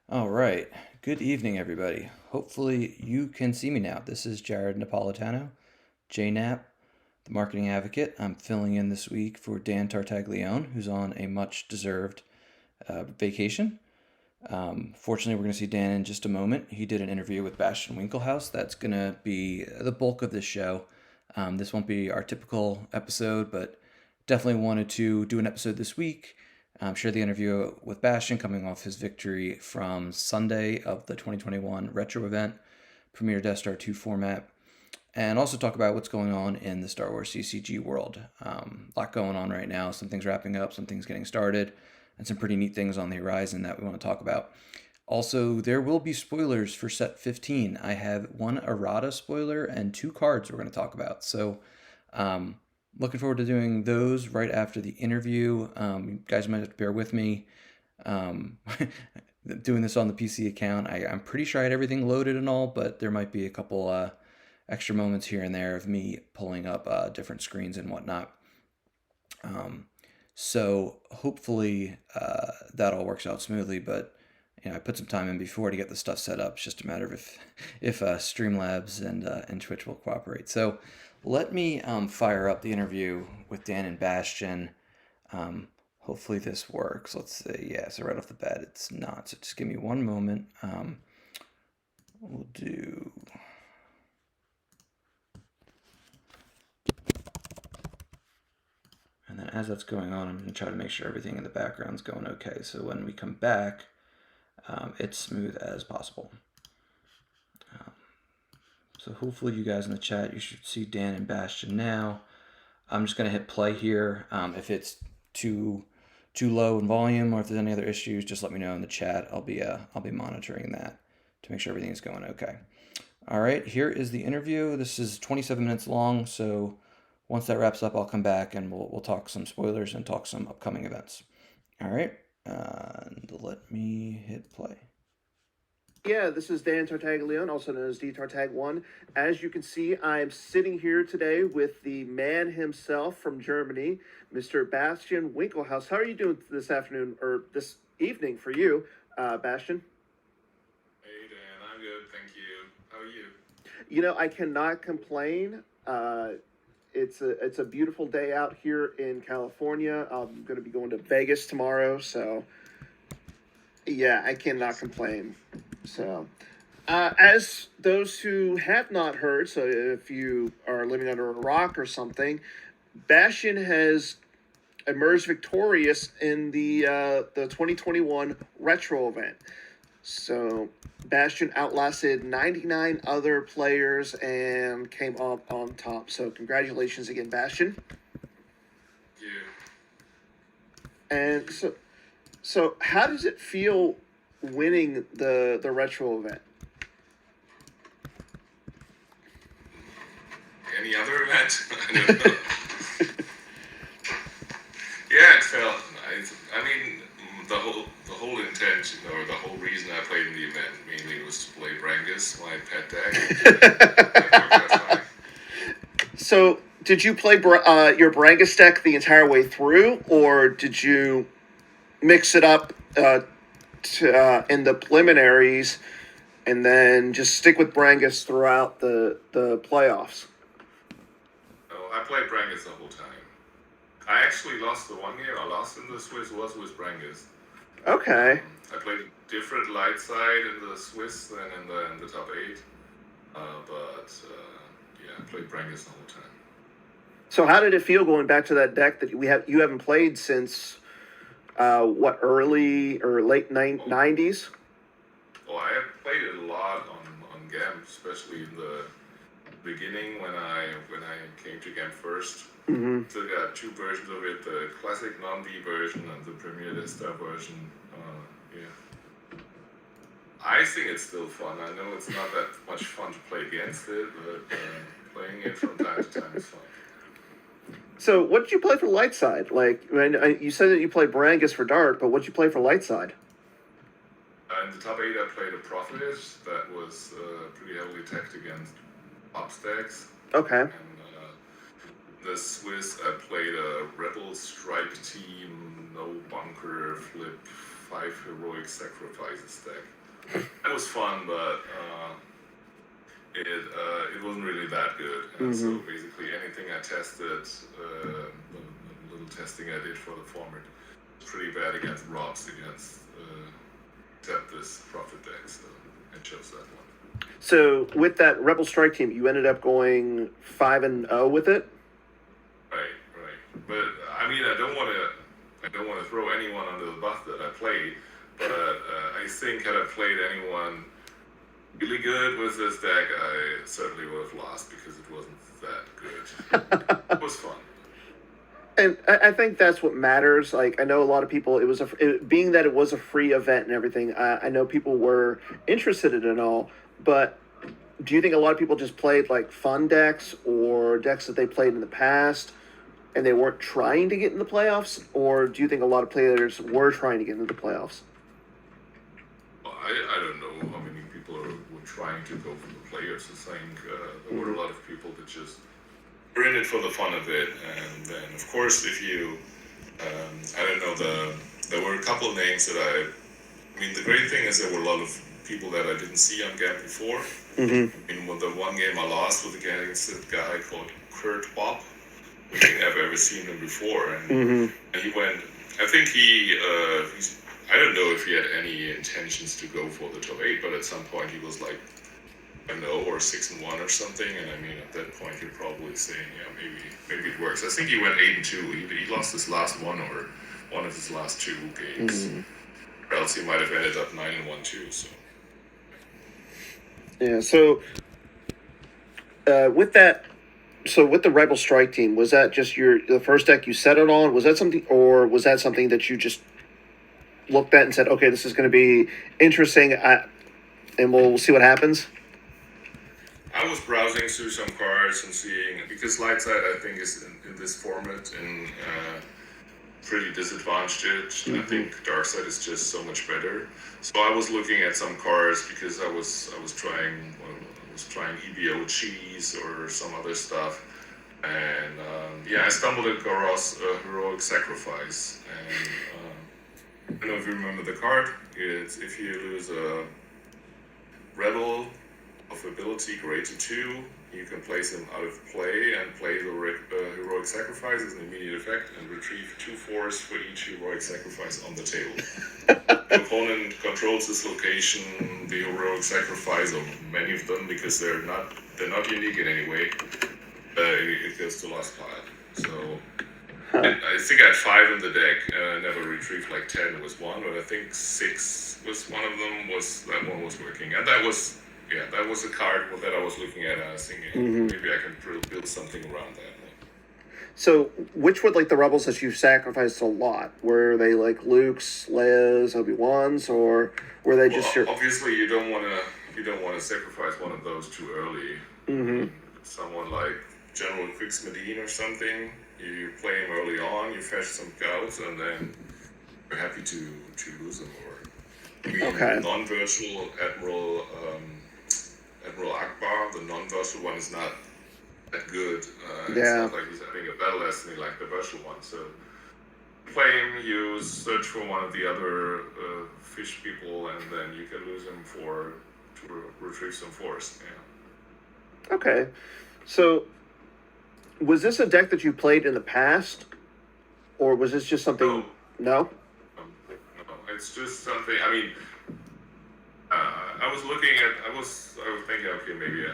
All right. Good evening, everybody. Hopefully, you can see me now. This is Jared Napolitano, JNAP, the marketing advocate. I'm filling in this week for Dan Tartaglione, who's on a much deserved vacation. Fortunately, we're going to see Dan in just a moment. He did an interview with Bastian Winkelhaus. That's going to be the bulk of this show. This won't be our typical episode, but definitely wanted to do an episode this week. Share the interview with Bastian coming off his victory from Sunday of the 2021 retro event, Premier Death Star 2 format, and also talk about what's going on in the Star Wars CCG world. A lot going on right now. Some things wrapping up, some things getting started, and some pretty neat things on the horizon that we want to talk about. Also, there will be spoilers for set 15. I have one errata spoiler and two cards we're going to talk about. So, looking forward to doing those right after the interview. You guys might have to bear with me. Um, doing this on the PC account, I'm pretty sure I had everything loaded and all, but there might be a couple extra moments here and there of me pulling up different screens and whatnot. So hopefully that all works out smoothly. But I put some time in before to get the stuff set up. It's just a matter of if Streamlabs and Twitch will cooperate. So let me fire up the interview with Dan and Bastian. Hopefully this works. Let's say, yeah, so right off the bat it's not. So just give me one moment. We'll do... And then as that's going on, I'm going to try to make sure everything in the background's going okay. So when we come back, it's smooth as possible. So hopefully you guys in the chat, you should see Dan and Bastian now. I'm just going to hit play here. If it's too low in volume or if there's any other issues, just let me know in the chat. I'll be monitoring that to make sure everything is going okay. All right, here is the interview. This is 27 minutes long, so once that wraps up, I'll come back and we'll talk some spoilers and talk some upcoming events. All right, and let me hit play. Yeah, this is Dan Tartaglione, also known as D Tartag1. As you can see, I'm sitting here today with the man himself from Germany, Mr. Bastian Winkelhaus. How are you doing this afternoon, or this evening for you, Bastian? Hey Dan, I'm good, thank you. How are you? You know, I cannot complain. It's a beautiful day out here in California. I'm going to be going to Vegas tomorrow, so yeah, I cannot complain. So, as those who have not heard, so if you are living under a rock or something, Bastian has emerged victorious in the 2021 retro event. So Bastian outlasted 99 other players and came up on top. So congratulations again, Bastian. Thank you. And so how does it feel winning the retro event? Any other event? I don't know. Yeah, it felt nice. I mean, the whole intention or the whole reason I played in the event mainly was to play Brangus, my pet deck. That worked out fine. So did you play your Brangus deck the entire way through, or did you mix it up in the preliminaries and then just stick with Brangus throughout the playoffs? Oh, I played Brangus the whole time. I actually lost the one game I lost in the Swiss was with Brangus. Okay. I played a different light side in the Swiss than in the top 8. Yeah, I played Brangus the whole time. So how did it feel going back to that deck that you haven't played since early or late 90s? Oh, I have played it a lot on GAMP, especially in the beginning when I came to GAMP first. Mm-hmm. Still got 2 versions of it, the classic non-D version and the Premier Death Star version. Yeah. I think it's still fun. I know it's not that much fun to play against it, but playing it from time to time is fun. So what did you play for light side? Like, you said that you played Brangus for dark, but what did you play for light side? In the top 8, I played a Prophet that was pretty heavily attacked against upstacks. Okay. And the Swiss, I played a Rebel Strike Team, no bunker, flip, 5 heroic sacrifices deck. That was fun, but it wasn't really that good. And so basically, anything I tested, the little testing I did for the format, was pretty bad against Rob's, against except this Prophet deck. So I chose that one. So with that Rebel Strike team, you ended up going 5-0 with it. Right. But I mean, I don't want to throw anyone under the bus that I played. But I think had I played anyone really good with this deck, I certainly would have lost because it wasn't that good. It was fun. And I think that's what matters. Like, I know a lot of people, being that it was a free event and everything, I know people were interested in it all, but do you think a lot of people just played like fun decks or decks that they played in the past and they weren't trying to get in the playoffs? Or do you think a lot of players were trying to get into the playoffs? Well, I don't know how many people were trying to go for the players. I think there were a lot of people that just were in it for the fun of it. And then, of course, if you, I don't know, there were a couple of names that I mean, the great thing is there were a lot of people that I didn't see on GAM before. I mean, the one game I lost was against a guy called Kurt Bob. I don't think I've ever seen him before. And he went, I think I don't know if he had any intentions to go for the top 8, but at some point he was like, I don't know, or 6-1 or something. And I mean, at that point you're probably saying, yeah, maybe it works. I think he went 8-2. He lost his last one or one of his last 2 games. Or else he might have ended up 9-1 too. So. Yeah. So with the Rebel Strike team, was that just the first deck you settled on? Was that something, or was that something that you just looked at and said, okay, this is going to be interesting, and we'll see what happens? I was browsing through some cards and seeing, because Lightside I think is in this format and pretty disadvantaged. I think Darkside is just so much better. So I was looking at some cards because I was trying EBO cheese or some other stuff, and I stumbled across Heroic Sacrifice. And I don't know if you remember the card. It's if you lose a Rebel of ability greater 2, you can place him out of play and play the Heroic Sacrifice as an immediate effect and retrieve 2 force for each Heroic Sacrifice on the table. The opponent controls this location, the Heroic Sacrifice, or many of them, because they're not unique in any way. It goes to last pile. So I think I had 5 in the deck, and I never retrieved like 10 was one, but I think 6 was one of them. That one was working, and that was a card that I was looking at. And I was thinking maybe I can build something around that. So, which were like the rebels that you sacrificed a lot? Were they like Luke's, Leia's, Obi-Wan's, or were they just your? Obviously, you don't want to sacrifice one of those too early. Someone like General Quix Medine or something. You play him early on. You fetch some scouts, and then you're happy to lose them. Or non-virtual Admiral Akbar. The non-virtual one is not that good. It's not like he's having a battle destiny like the virtual one. So play him, you search for one of the other fish people, and then you can lose him to retrieve some force. Yeah. Okay. So was this a deck that you played in the past? Or was this just something... No? No, it's just something, I mean, I was thinking, okay, maybe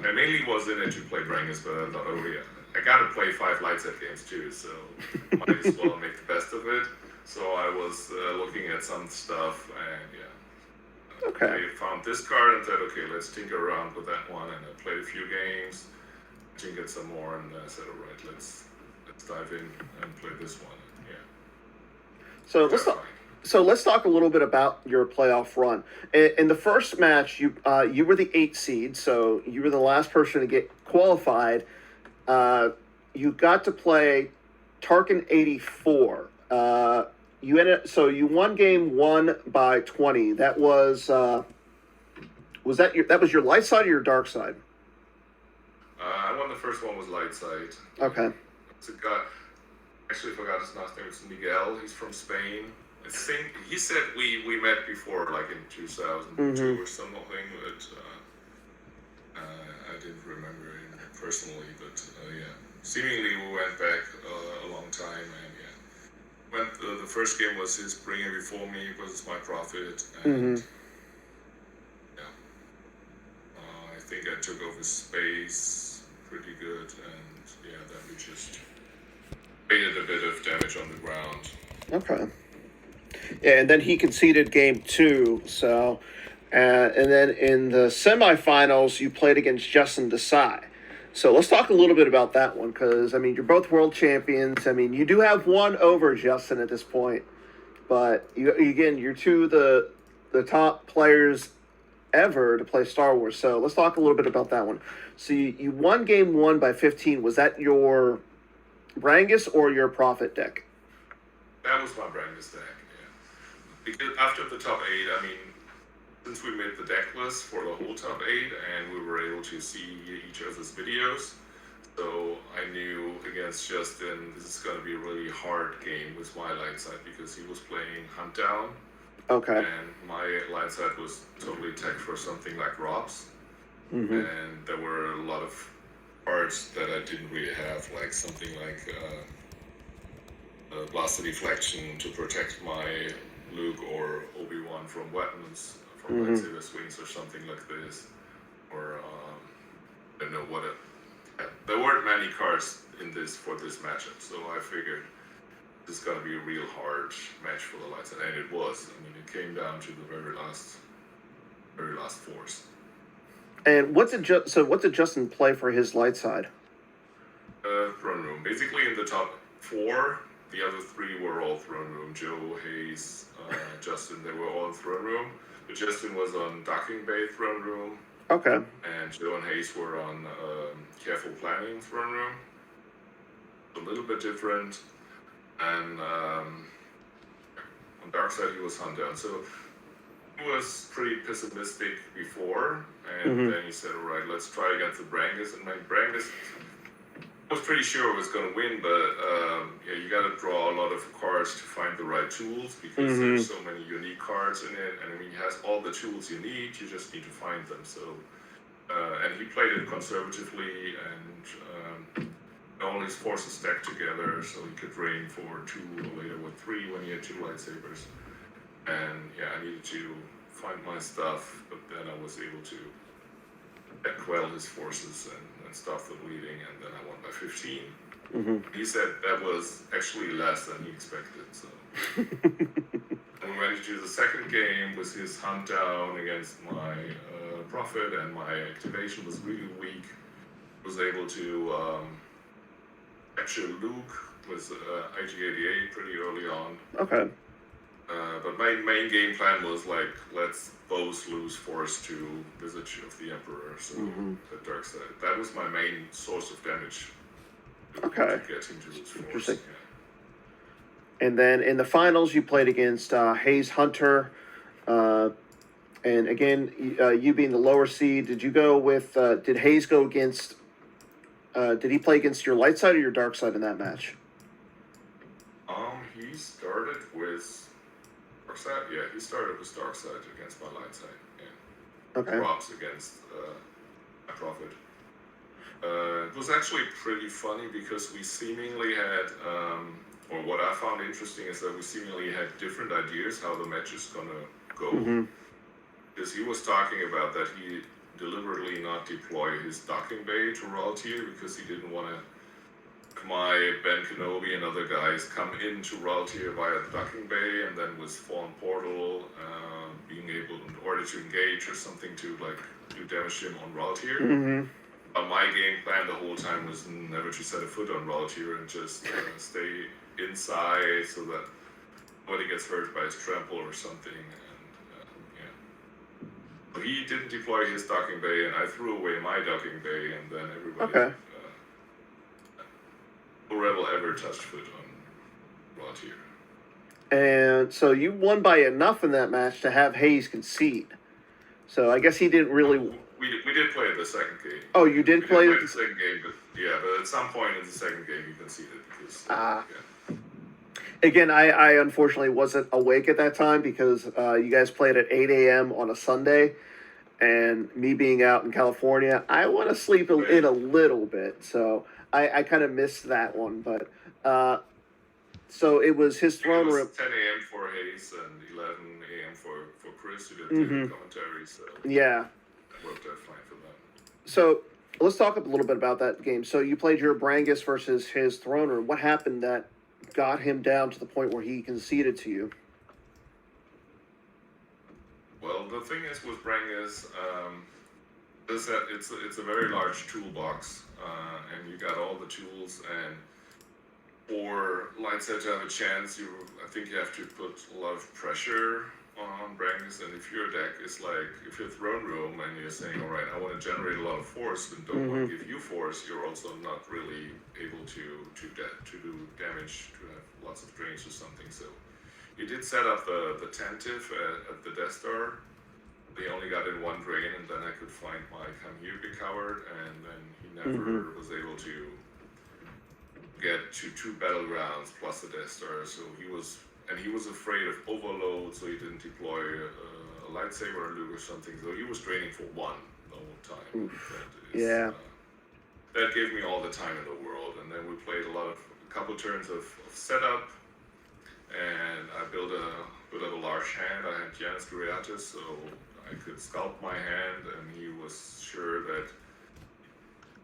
I mainly was in it to play Brangus, but I thought, I gotta play 5 Lightside games too, so might as well make the best of it. So I was looking at some stuff, and I found this card and said, okay, let's tinker around with that one, and I played a few games, tinkered some more, and I said, all right, let's dive in and play this one. So let's talk a little bit about your playoff run. In the first match, you were the 8th seed, so you were the last person to get qualified. You got to play Tarkin 84. You won game 1 by 20. That was your light side or your dark side? I won the first one was light side. Okay. It's a guy. Actually, forgot his last name. It's Miguel. He's from Spain. I think he said we met before, like in 2002 Mm-hmm. or something, but I didn't remember him personally. But yeah, seemingly we went back a long time, and yeah, when the first game was his Bring It Before Me was my Prophet, and Mm-hmm. yeah, I think I took over space pretty good, and yeah, then we just created a bit of damage on the ground. Okay. Yeah, and then he conceded game two. So, and then in the semifinals, you played against Justin Desai. So let's talk a little bit about that one, because I mean you're both world champions. I mean you do have one over Justin at this point, but you're two of the top players ever to play Star Wars. So let's talk a little bit about that one. So you won game one by 15. Was that your Brangus or your Prophet deck? That was my Brangus deck, yeah. Because after the top 8, I mean, since we made the deck list for the whole top 8 and we were able to see each other's videos, so I knew against Justin this is going to be a really hard game with my light side because he was playing Hunt Down. Okay. And my light side was totally tech for something like Rob's. Mm-hmm. And there were a lot of cards that I didn't really have, like something like Blaster Deflection to protect my Luke or Obi-Wan from weapons, from lightsaber swings or something like this. Or, I don't know what it... Yeah, there weren't many cards in this for this matchup, so I figured this is going to be a real hard match for the light side, and it was. I mean, it came down to the very last force. And what's it Justin play for his light side? Throne room. Basically, in the top 4, the other 3 were all throne room. Joe, Hayes, Justin, they were all in throne room. But Justin was on Docking Bay throne room. Okay. And Joe and Hayes were on Careful Planning throne room. A little bit different. And on Dark Side, he was Hunt Down. So he was pretty pessimistic before, and then he said, all right, let's try against the Brangus. And my Brangus, I was pretty sure was going to win, but yeah, you got to draw a lot of cards to find the right tools because there's so many unique cards in it. And I mean, he has all the tools you need, you just need to find them. So, and he played it conservatively and all his forces stacked together so he could drain for 2 or later with 3 when he had 2 lightsabers. And yeah, I needed to find my stuff, but then I was able to quell his forces and stop the bleeding, and then I won by 15. He said that was actually less than he expected, so. And we went into the second game with his Hunt Down against my Prophet, and my activation was really weak. Was able to capture Luke with IG-88 pretty early on. Okay. But my main game plan was like, let's both lose force to Visage of the Emperor, so the dark side. That was my main source of damage. To get him to lose force. Interesting. Yeah. And then in the finals, you played against Hayes Hunter. And again, you being the lower seed, did you go with, did Hayes go against, did he play against your light side or your dark side in that match? He started with dark side. Yeah, he started with dark side against my light side. Yeah. Okay. Props against my Prophet. It was actually pretty funny because we seemingly had, or what I found interesting is that we seemingly had different ideas how the match is gonna go. Because he was talking about that he deliberately not deploy his docking bay to Holotheatre because he didn't want to my Ben Kenobi and other guys come into Holotheatre via the docking bay, and then with Fallen Portal being able, in order to engage or something, to like do damage to him on Holotheatre. My game plan the whole time was never to set a foot on Holotheatre and just stay inside so that nobody gets hurt by his trample or something. So he didn't deploy his docking bay, and I threw away my docking bay, and then everybody. No rebel ever touched foot on Holotheatre. And so you won by enough in that match to have Hayes concede. So I guess he didn't really. We did play the second game. Oh, you did play the second game, but yeah, but at some point in the second game he conceded because. Again, I unfortunately wasn't awake at that time because you guys played at 8 a.m. on a Sunday, and me being out in California, I want to sleep in a little bit, so I kind of missed that one. But so it was his It throne was room. 10 a.m. for Hayes and 11 a.m. for Chris, who did Mm-hmm. the commentary, so Yeah. that worked out fine for them. So let's talk a little bit about that game. So you played your Brangus versus his throne room. What happened that got him down to the point where he conceded to you? Well, the thing is with Brangus, is that it's a very large toolbox, and you got all the tools. And for Lightset to have a chance, I think you have to put a lot of pressure on Brangus. And if your deck is like, if you're throne room and you're saying, all right, I want to generate a lot of force and don't want to give you force, you're also not really able to do damage, to have lots of drains or something. So he did set up the tentative at the Death Star. They only got in one drain, and then I could find my Come Here, Big Coward, and then he never was able to get to 2 battlegrounds plus the Death Star. So he was afraid of overload, so he didn't deploy a lightsaber or Luke or something. So he was draining for 1 the whole time. Yeah. That gave me all the time in the world, and then we played a couple turns of setup, and I built up a large hand. I had Janus Guriatis, so I could sculpt my hand, and he was sure that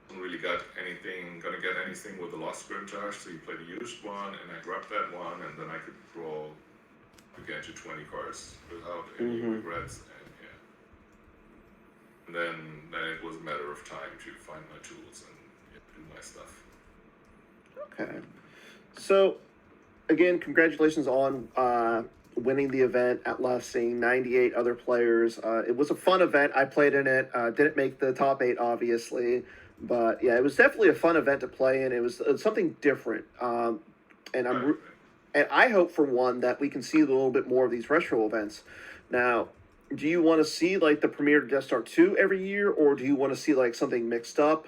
he wasn't really gonna get anything with the Lost Grimtage, so he played a used one, and I grabbed that one, and then I could draw again to 20 cards without any regrets, and then it was a matter of time to find my tools and do my stuff. Okay. So, again, congratulations on winning the event, at last seeing 98 other players. It was a fun event. I played in it. Didn't make the top 8, obviously. But, yeah, it was definitely a fun event to play in. It was something different. And I hope, for one, that we can see a little bit more of these retro events. Now, do you want to see, like, the premiere of Death Star 2 every year, or do you want to see, like, something mixed up?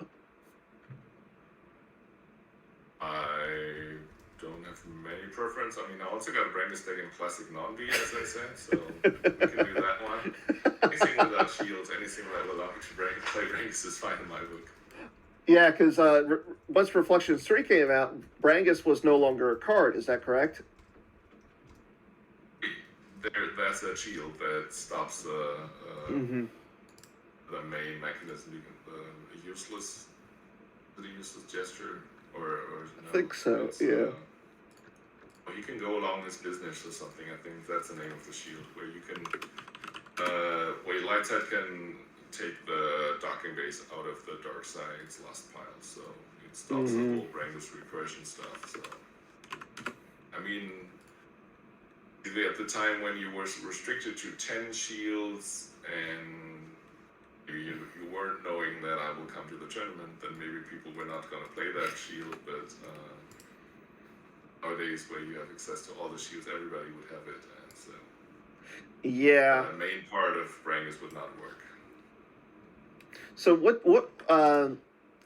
I don't have many preference. I mean, I also got a Brangus deck in classic non-B, as I said, so we can do that one. Anything without shields, anything that will allow me to play Brangus is fine in my book. Yeah, because once Reflections 3 came out, Brangus was no longer a card. Is that correct? There's a shield that stops the main mechanism, a useless gesture, or no, I think so, yeah. He can go along his business or something. I think that's the name of the shield, where you can, where Lightside can take the docking base out of the dark side's last pile, so it stops the whole Brangus recursion stuff. So, I mean, at the time when you were restricted to 10 shields and you weren't knowing that I will come to the tournament, then maybe people were not going to play that shield, but nowadays where you have access to all the shields, everybody would have it, and so yeah, the main part of Brangus would not work. So what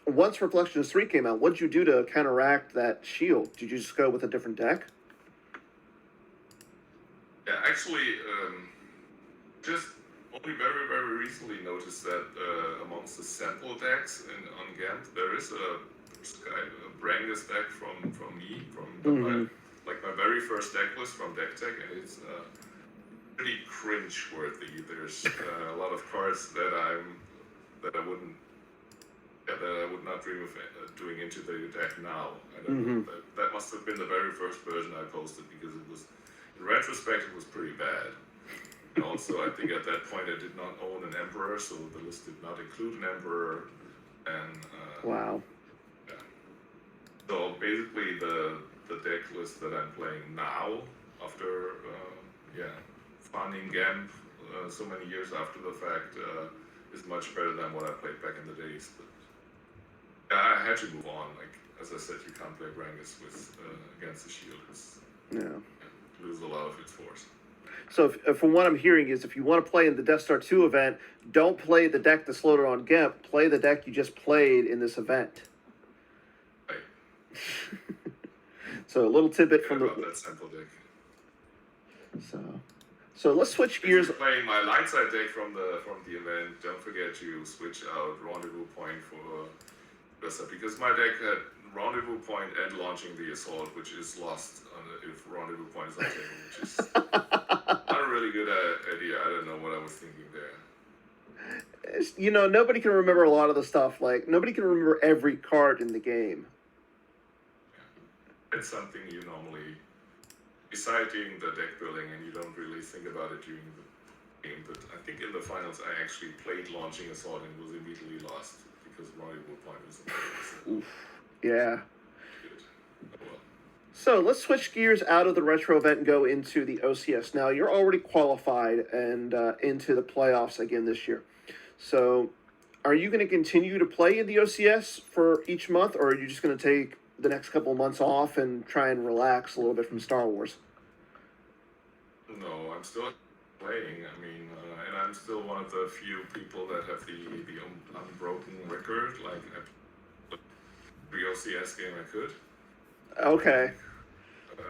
once Reflections 3 came out, what did you do to counteract that shield? Did you just go with a different deck? Yeah, actually, just only very, very recently noticed that amongst the sample decks on Gamp, there is a Brangus deck from me, my very first deck list from Deck Tech, and it's pretty cringe-worthy. There's a lot of cards that I would not dream of doing into the deck now. I don't know. That must have been the very first version I posted, because it was, in retrospect, it was pretty bad. And also, I think at that point I did not own an Emperor, so the list did not include an Emperor. And wow. Yeah. So basically, the deck list that I'm playing now, after finding Gamp so many years after the fact, is much better than what I played back in the days. But yeah, I had to move on. Like, as I said, you can't play Brangus with against the shield. It loses a lot of its force. So from what I'm hearing is, if you want to play in the Death Star 2 event, don't play the deck that's loaded on Gemp. Play the deck you just played in this event. Right. So a little tidbit Yeah, from about the that sample deck. so let's switch If gears. you're playing my light side deck from the event, don't forget to switch out Rendezvous Point for Versa, because my deck had Rendezvous Point and launching the assault, which is lost if Rendezvous Point is on table, which is not a really good idea. I don't know what I was thinking there. You know, nobody can remember a lot of the stuff. Like nobody can remember every card in the game. It's something you normally decide during the deck building, and you don't really think about it during the game. But I think in the finals, I actually played launching assault and was immediately lost because Rendezvous Point was in there. Oof. Yeah. Good. Well, So let's switch gears out of the retro event and go into the OCS. Now you're already qualified and into the playoffs again this year. So, are you going to continue to play in the OCS for each month, or are you just going to take the next couple of months off and try and relax a little bit from Star Wars? no, I'm still playing. I mean, and I'm still one of the few people that have the unbroken record. Like, every OCS game I could. Okay. I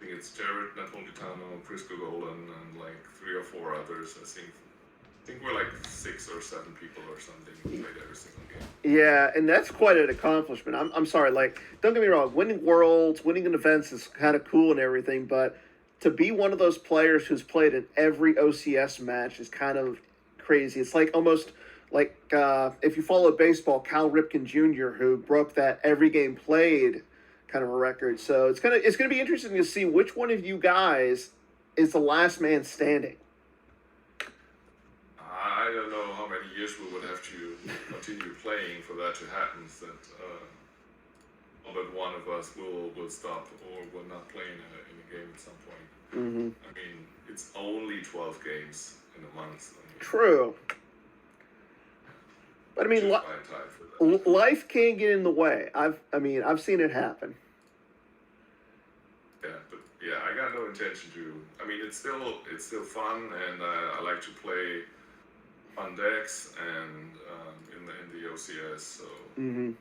think it's Jared, Napolitano, Prisco Golan, and like 3 or 4 others. I think we're like 6 or 7 people or something who played every single game. Yeah, and that's quite an accomplishment. I'm sorry, like, don't get me wrong, winning worlds, winning in events is kind of cool and everything, but to be one of those players who's played in every OCS match is kind of crazy. It's like almost like if you follow baseball, Cal Ripken Jr., who broke that every game played kind of a record. So it's gonna be interesting to see which one of you guys is the last man standing. I don't know how many years we would have to continue playing for that to happen. That all but one of us will stop or will not play in a game at some point. Mm-hmm. I mean, it's only 12 games in a month. I mean, True. But I mean, just fine time for that. life can get in the way. I've seen it happen. Yeah, but yeah, I got no intention to. I mean, it's still fun, and I like to play fun decks and in the OCS. So Mm-hmm.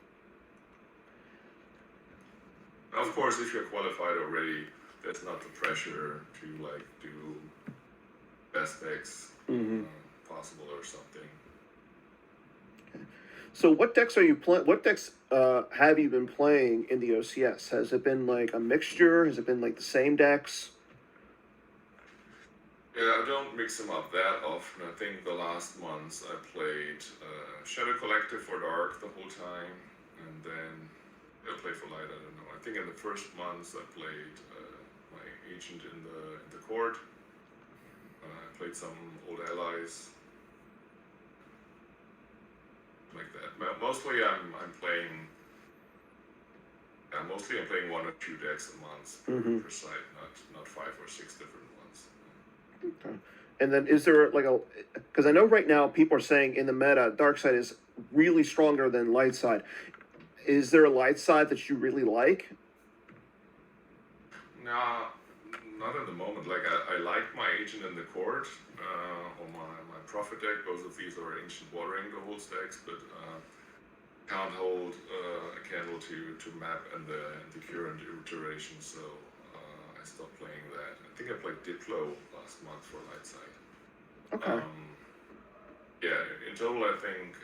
of course, if you're qualified already, there's not the pressure to like do best decks possible or something. So what decks are you playing? What decks have you been playing in the OCS? Has it been like a mixture? Has it been like the same decks? Yeah, I don't mix them up that often. I think the last months I played Shadow Collective for Dark the whole time, and then I played for Light. I don't know. I think in the first months I played my agent in the court. I played some old allies. Like that. Mostly I'm playing. Yeah, mostly I'm playing 1 or 2 decks a month per site, not 5 or 6 different ones. Okay. And then is there like because I know right now people are saying in the meta dark side is really stronger than light side. Is there a light side that you really like? No, not at the moment. Like I like my agent in the court or my prophet deck. Both of these are ancient watering the whole stacks, but can't hold a candle to map and the current iteration. So I stopped playing that. I think I played Diplo last month for light side. Okay. Yeah, in total I think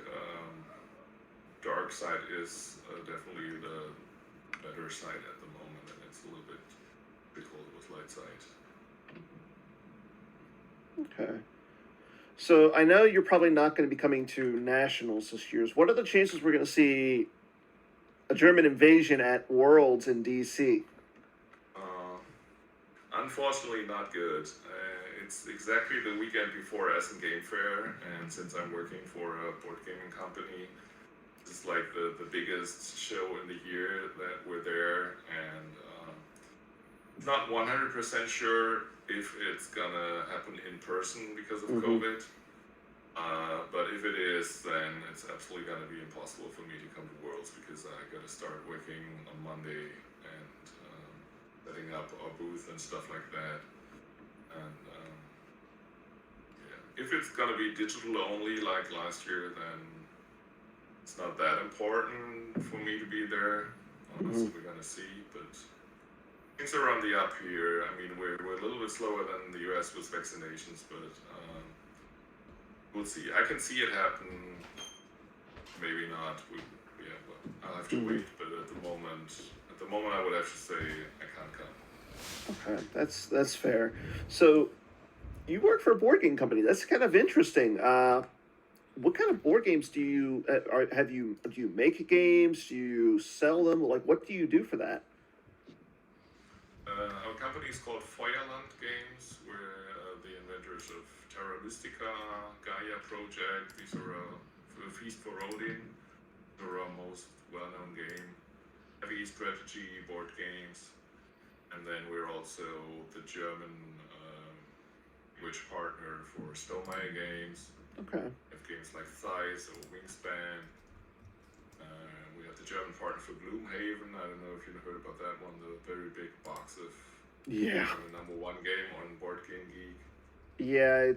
dark side is definitely the better side at the moment, and it's a little bit difficult with light side. Okay. So I know you're probably not going to be coming to nationals this year. What are the chances we're going to see a German invasion at Worlds in DC? Unfortunately, not good. It's exactly the weekend before Essen Game Fair, and since I'm working for a board gaming company, this is like the biggest show in the year that we're there, and not 100% sure if it's gonna happen in person because of COVID. But if it is, then it's absolutely gonna be impossible for me to come to Worlds because I gotta start working on Monday and setting up our booth and stuff like that. And yeah, if it's gonna be digital only like last year, then it's not that important for me to be there. So we're gonna see, but things are on the up here. I mean, we're a little bit slower than the US with vaccinations, but we'll see. I can see it happen. Maybe not. Yeah, but I'll have to wait. But at the moment, I would have to say I can't come. Okay, that's fair. So you work for a board game company. That's kind of interesting. What kind of board games do you do you make games? Do you sell them? Like, what do you do for that? Our company is called Feuerland Games. We're the inventors of Terra Mystica, Gaia Project. These are Feast for Odin. They're our most well-known game. Heavy strategy board games. And then we're also the German English partner for Stonemaier Games. Okay. We have games like Thighs or Wingspan. We have the German partner for Gloomhaven. I don't know if you've heard about that one. The very big box of Yeah. the number one game on Board Game Geek. Yeah,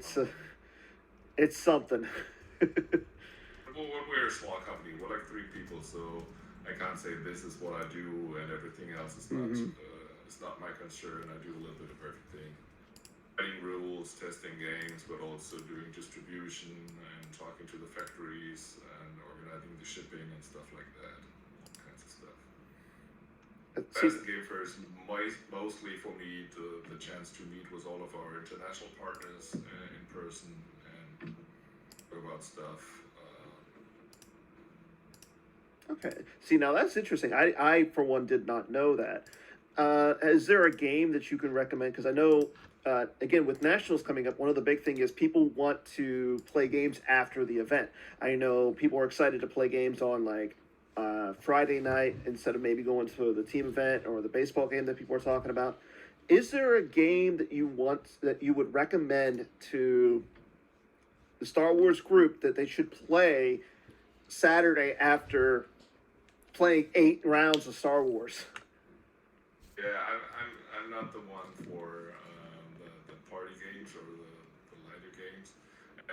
it's something. Well, we're a small company. We're like 3 people, so I can't say this is what I do and everything else is not. It's not my concern. I do a little bit of everything. Writing rules, testing games, but also doing distribution and talking to the factories and organizing the shipping and stuff like that. All kinds of stuff. As a game first, mostly for me, the chance to meet with all of our international partners in person and talk about stuff. Okay. See, now that's interesting. I for one did not know that. Is there a game that you can recommend? Because I know, again, with Nationals coming up, one of the big thing is people want to play games after the event. I know people are excited to play games on like Friday night instead of maybe going to the team event or the baseball game that people are talking about. Is there a game that you would recommend to the Star Wars group that they should play Saturday after playing 8 rounds of Star Wars? Yeah, I'm not the one for the party games or the lighter games.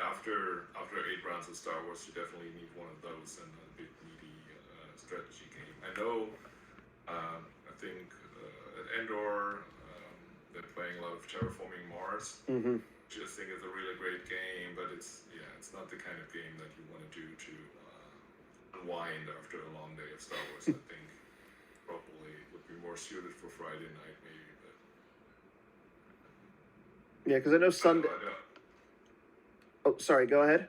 After 8 rounds of Star Wars, you definitely need one of those and a big meaty strategy game. I know. I think at Endor they're playing a lot of Terraforming Mars, which I think is a really great game. But it's not the kind of game that you want to do to unwind after a long day of Star Wars. I think probably would be more suited for Friday night, maybe. But yeah, because I know Sunday. Oh, sorry. Go ahead.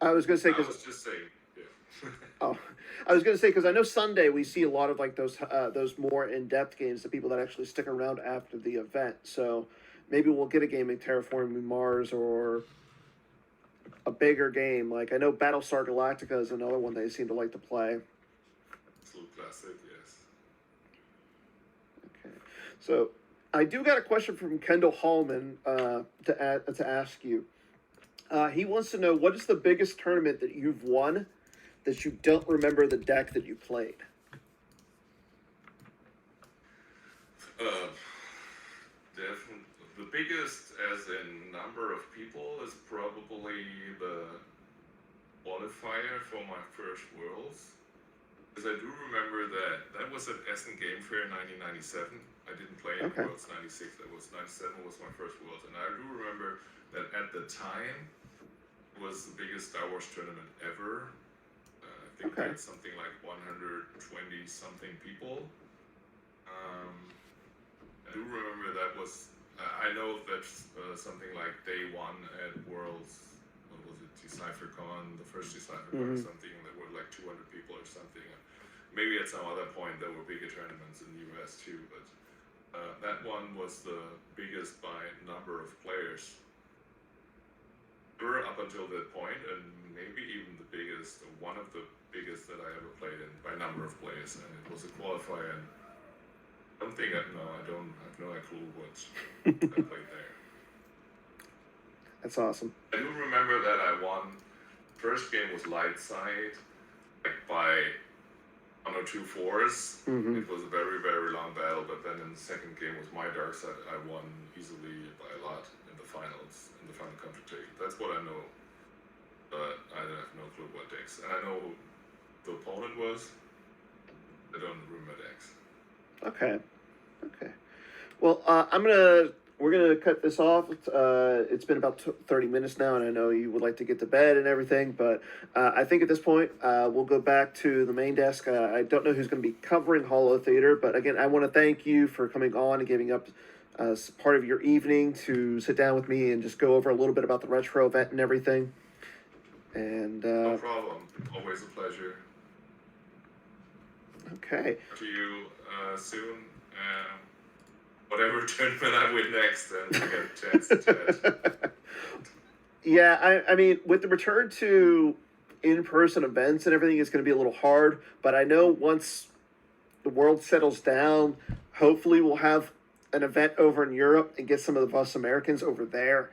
I was going to say because. I was just saying. Yeah. Oh, I was going to say because I know Sunday we see a lot of like those more in-depth games, the people that actually stick around after the event. So maybe we'll get a game in Terraforming Mars or a bigger game. Like I know Battlestar Galactica is another one they seem to like to play. Absolute classic, yes. Okay, so I do got a question from Kendall Hallman to ask you. He wants to know what is the biggest tournament that you've won that you don't remember the deck that you played. Definitely. The biggest, as in number of people, is probably the qualifier for my first Worlds. Because I do remember that was at Essen Game Fair in 1997. I didn't play in Worlds 96. That was 97 was my first Worlds. And I do remember that at the time it was the biggest Star Wars tournament ever. I think we had something like 120 something people. I do remember that was. I know that something like day 1 at Worlds. What was it? DecipherCon, the first DecipherCon, or something that were like 200 people or something. Maybe at some other point there were bigger tournaments in the US too, but that one was the biggest by number of players. Up until that point, and maybe even the biggest, or one of the biggest that I ever played in by number of players, and it was a qualifier. And I don't have no clue what I played there. That's awesome. I do remember that I won. First game was light side, like by 1 or 2 fours. It was a very, very long battle, but then in the second game was my dark side. I won easily by a lot in the finals, in the final confrontation. That's what I know, but I have no clue what decks. And I know who the opponent was. I don't remember decks. Okay. Okay. Well, we're gonna cut this off. It's been about 30 minutes now, and I know you would like to get to bed and everything. But I think at this point, we'll go back to the main desk. I don't know who's going to be covering Holotheatre, but again, I want to thank you for coming on and giving up part of your evening to sit down with me and just go over a little bit about the retro event and everything. And No problem. Always a pleasure. Okay. Talk to you soon. Whatever tournament I win next, and we get a chance to chat. Yeah, I mean, with the return to in-person events and everything, it's going to be a little hard. But I know once the world settles down, hopefully we'll have an event over in Europe and get some of us Americans over there.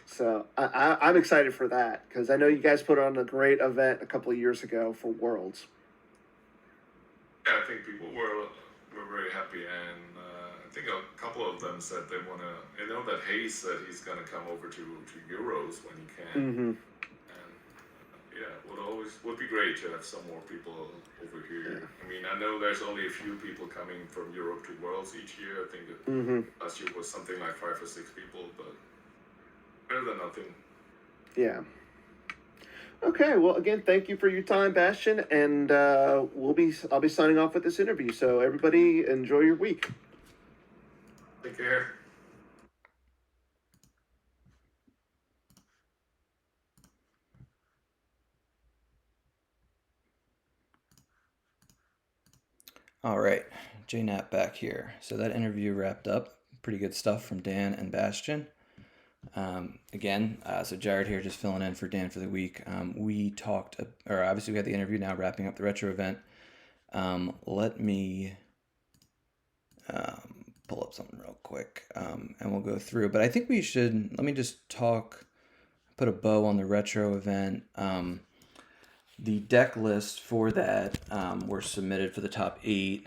So I'm excited for that because I know you guys put on a great event a couple of years ago for Worlds. Yeah, I think people were very happy, and I think a couple of them said they want to. I know that Hayes said he's going to come over to Euros when he can. Mm-hmm. And yeah, would be great to have some more people over here. Yeah. I mean, I know there's only a few people coming from Europe to Worlds each year. I think last year was something like 5 or 6 people, but better than nothing. Yeah. Okay, well, again, thank you for your time, Bastian, and I'll be signing off with this interview. So everybody, enjoy your week. Take care. All right, JNap back here. So that interview wrapped up. Pretty good stuff from Dan and Bastian. So Jared here just filling in for Dan for the week. We talked, or obviously we had the interview now wrapping up the retro event. Let me pull up something real quick and we'll go through. But I think let me just put a bow on the retro event. The deck list for that were submitted for the top 8.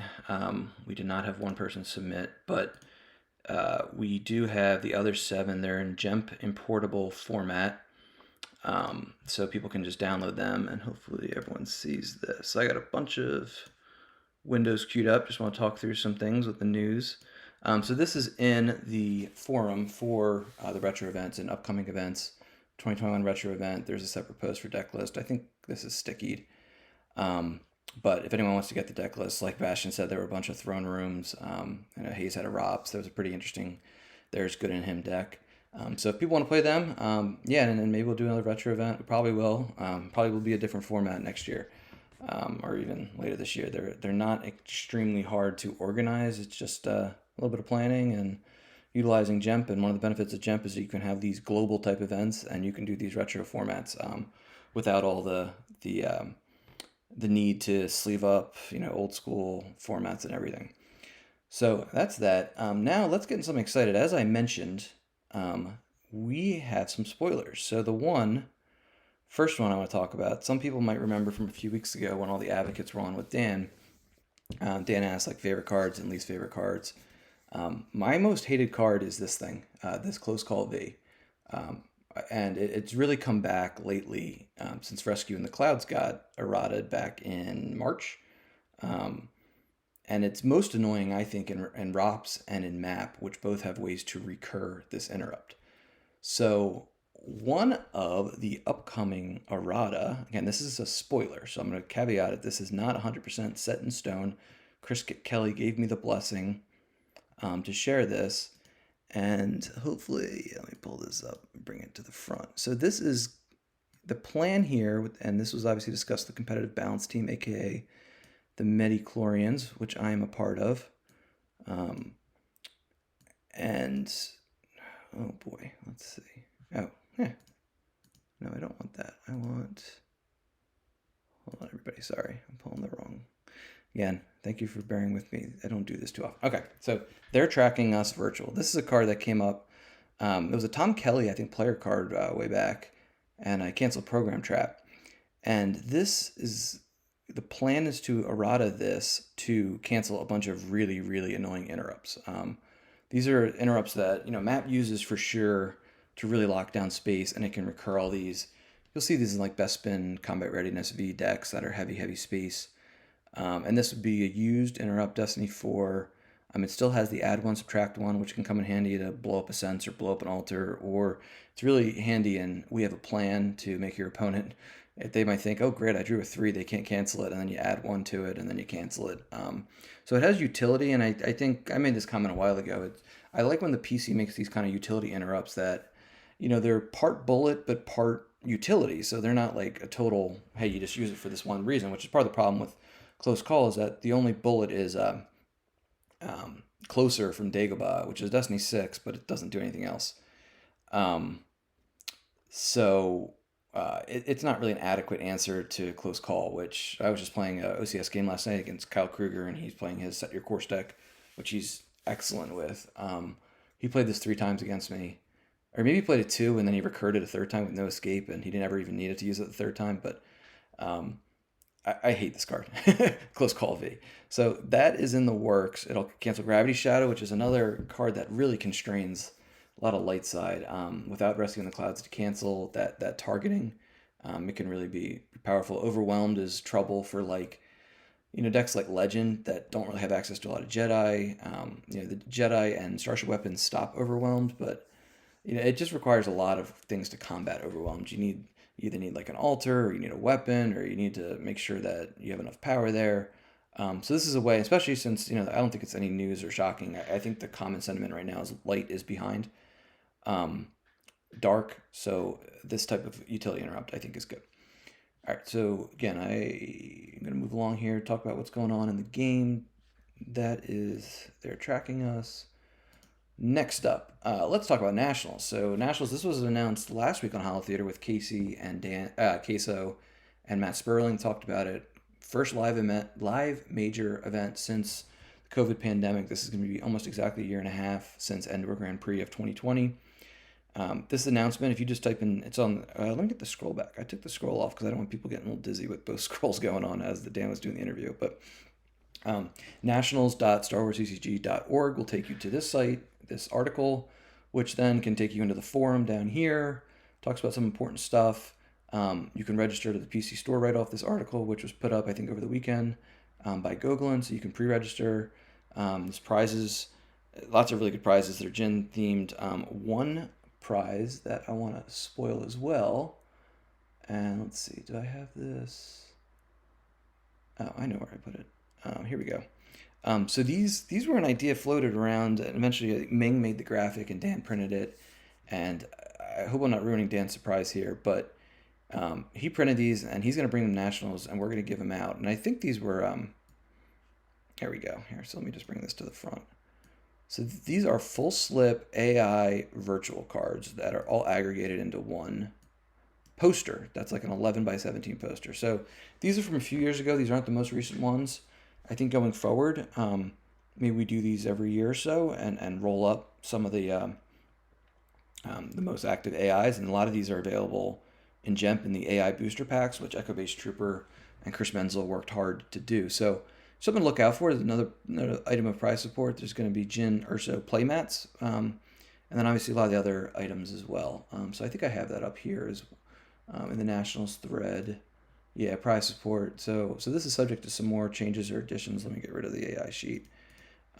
We did not have one person submit, but we do have the other 7. They're in GEMP importable format, so people can just download them, and hopefully everyone sees this. So I got a bunch of windows queued up. Just want to talk through some things with the news. So this is in the forum for the retro events and upcoming events. 2021 retro event. There's a separate post for deck list. I think this is stickied. But if anyone wants to get the deck list, like Bastian said, there were a bunch of throne rooms. I know Hayes had a Robs. There was a pretty interesting There's Good in Him deck. So if people want to play them, and maybe we'll do another retro event. We probably will. Probably will be a different format next year, or even later this year. They're not extremely hard to organize. It's just a little bit of planning and utilizing GEMP. And one of the benefits of GEMP is that you can have these global type events, and you can do these retro formats without all the need to sleeve up, old school formats and everything. So that's that. Now let's get something excited. As I mentioned, we have some spoilers. So the first one I want to talk about, some people might remember from a few weeks ago when all the advocates were on with Dan. Dan asked favorite cards and least favorite cards. My most hated card is this thing, this Close Call V. And it's really come back lately since Rescue in the Clouds got errated back in March. And it's most annoying, I think, in ROPS and in MAP, which both have ways to recur this interrupt. So one of the upcoming errata, again, this is a spoiler, so I'm going to caveat it, this is not 100% set in stone. Chris Kelly gave me the blessing to share this. And hopefully, let me pull this up and bring it to the front. So this is the plan here, and this was obviously discussed, the competitive balance team, aka the Midi-chlorians, which I am a part of. And, oh boy, let's see. No, I don't want that. Hold on, everybody, sorry, I'm pulling the wrong. Again, thank you for bearing with me. I don't do this too often. Okay, so they're tracking us virtual. This is a card that came up. It was a Tom Kelly, I think, player card way back, and I canceled Program Trap. And the plan is to errata this to cancel a bunch of really, really annoying interrupts. These are interrupts that, MAP uses for sure to really lock down space, and it can recur all these. You'll see these in Best Spin, Combat Readiness V decks that are heavy, heavy space. And this would be a used interrupt Destiny 4. It still has the add one, subtract one, which can come in handy to blow up a sense or blow up an altar, or it's really handy and we have a plan to make your opponent, if they might think, oh great, I drew a 3, they can't cancel it, and then you add 1 to it, and then you cancel it. So it has utility, and I think I made this comment a while ago. I like when the PC makes these kind of utility interrupts that, they're part bullet but part utility, so they're not like a total, hey, you just use it for this one reason, which is part of the problem with close call, is that the only bullet is closer from Dagobah, which is Destiny 6, but it doesn't do anything else. Um, so it's not really an adequate answer to close call, which I was just playing a OCS game last night against Kyle Kruger, and he's playing his set your course deck, which he's excellent with. He played this 3 times against me, or maybe he played it 2 and then he recurred it a 3rd time with no escape, and he never even needed to use it the 3rd time. But I hate this card, Close Call V. So that is in the works. It'll cancel Gravity Shadow, which is another card that really constrains a lot of light side. Without Rescuing the Clouds to cancel that targeting, it can really be powerful. Overwhelmed is trouble for decks like Legend that don't really have access to a lot of Jedi. The Jedi and Starship weapons stop Overwhelmed, but it just requires a lot of things to combat Overwhelmed. You either need like an altar, or you need a weapon, or you need to make sure that you have enough power there. So this is a way, especially since, I don't think it's any news or shocking. I think the common sentiment right now is light is behind dark. So this type of utility interrupt I think is good. All right, so again, I'm going to move along here, talk about what's going on in the game. They're tracking us. Next up, let's talk about Nationals. So Nationals, this was announced last week on Holotheatre with Casey and Queso and Matt Sperling talked about it. First live major event since the COVID pandemic. This is going to be almost exactly a year and a half since Endor Grand Prix of 2020. This announcement, if you just type in, it's on, let me get the scroll back. I took the scroll off because I don't want people getting a little dizzy with both scrolls going on as Dan was doing the interview. But nationals.starwarsccg.org will take you to this site, this article, which then can take you into the forum down here, talks about some important stuff. You can register to the PC store right off this article, which was put up, I think, over the weekend by Goglin, so you can pre-register. There's prizes, lots of really good prizes that are Jin themed. One prize that I want to spoil as well, and let's see, do I have this? Oh, I know where I put it. Here we go. So these were an idea floated around, and eventually Ming made the graphic and Dan printed it. And I hope I'm not ruining Dan's surprise here, but he printed these, and he's going to bring them to Nationals, and we're going to give them out. And I think these were, here we go. Here, so let me just bring this to the front. So these are full slip AI virtual cards that are all aggregated into one poster. That's like an 11 by 17 poster. So these are from a few years ago. These aren't the most recent ones. I think going forward, maybe we do these every year or so and roll up some of the most active AIs. And a lot of these are available in GEMP in the AI booster packs, which Echo Base Trooper and Chris Menzel worked hard to do. So something to look out for. There's another item of prize support. There's going to be Jin Urso playmats, and then obviously a lot of the other items as well. So I think I have that up here as in the Nationals thread. Yeah, prize support. So this is subject to some more changes or additions. Let me get rid of the AI sheet.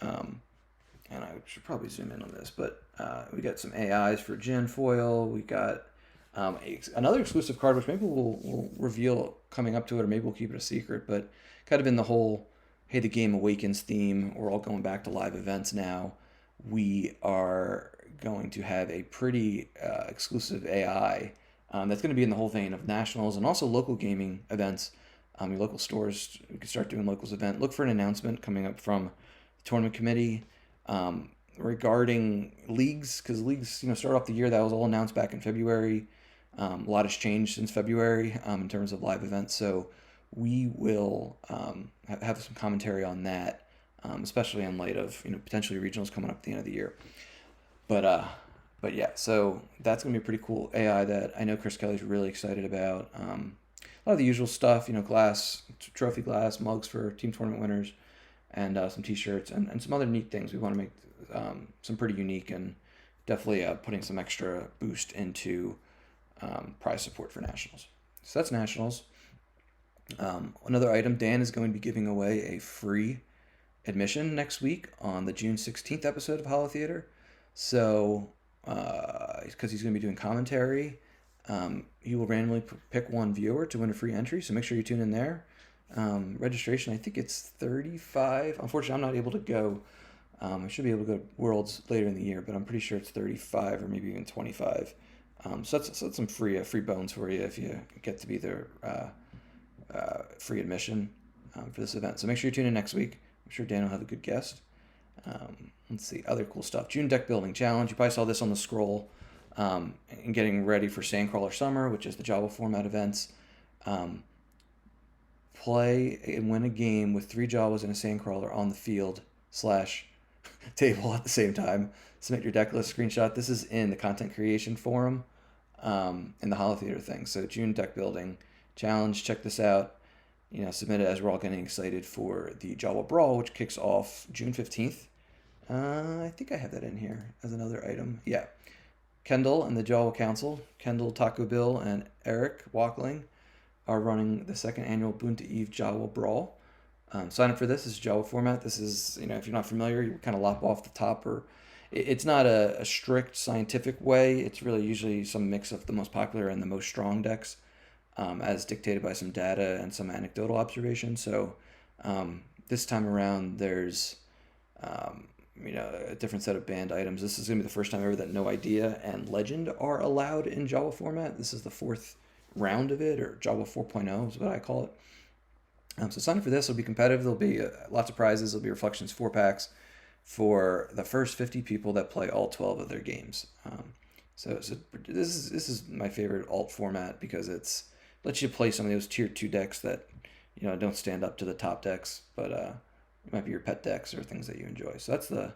And I should probably zoom in on this, but we got some AIs for Jin foil. We got another exclusive card, which maybe we'll reveal coming up to it, or maybe we'll keep it a secret, but kind of in the whole, hey, the game awakens theme. We're all going back to live events now. We are going to have a pretty exclusive AI that's going to be in the whole vein of Nationals and also local gaming events. Your local stores, we can start doing locals event. Look for an announcement coming up from the tournament committee regarding leagues, because leagues, start off the year, that was all announced back in February. A lot has changed since February in terms of live events, so we will have some commentary on that, especially in light of potentially regionals coming up at the end of the year. But yeah, so that's gonna be a pretty cool AI that I know Chris Kelly's really excited about. A lot of the usual stuff, glass, trophy glass, mugs for team tournament winners, and some T-shirts and some other neat things. We want to make some pretty unique and definitely putting some extra boost into prize support for Nationals. So that's Nationals. Another item, Dan is going to be giving away a free admission next week on the June 16th episode of Holotheatre. So, because he's going to be doing commentary, he will randomly pick one viewer to win a free entry. So make sure you tune in there. Registration, I think it's 35. Unfortunately, I'm not able to go. I should be able to go to Worlds later in the year, but I'm pretty sure it's 35 or maybe even 25. So that's some free bones for you if you get to be there. Free admission for this event. So make sure you tune in next week. I'm sure Dan will have a good guest. Let's see, other cool stuff. June Deck Building Challenge. You probably saw this on the scroll. And getting ready for Sandcrawler Summer, which is the Java format events. Play and win a game with 3 Jawas and a Sandcrawler on the field / table at the same time. Submit your deck list screenshot. This is in the content creation forum in the Holotheatre thing. So June Deck Building Challenge. Check this out. Submit it as we're all getting excited for the Jawa Brawl, which kicks off June 15th. I think I have that in here as another item. Yeah. Kendall and the Jawa Council, Kendall, Taco Bill, and Eric Wackling are running the second annual Bunta Eve Jawa Brawl. Sign up for this. This is Jawa format. This is, if you're not familiar, you kind of lop off the top, or it's not a strict scientific way. It's really usually some mix of the most popular and the most strong decks, as dictated by some data and some anecdotal observation. So this time around, there's a different set of banned items. This is going to be the first time ever that No Idea and Legend are allowed in Jawa format. This is the 4th round of it, or Jawa 4.0 is what I call it. So sign up for this. It'll be competitive. There'll be lots of prizes. There'll be Reflections 4-packs for the first 50 people that play all 12 of their games. So this is my favorite alt format because it lets you play some of those tier 2 decks that don't stand up to the top decks, but it might be your pet decks or things that you enjoy. So that's the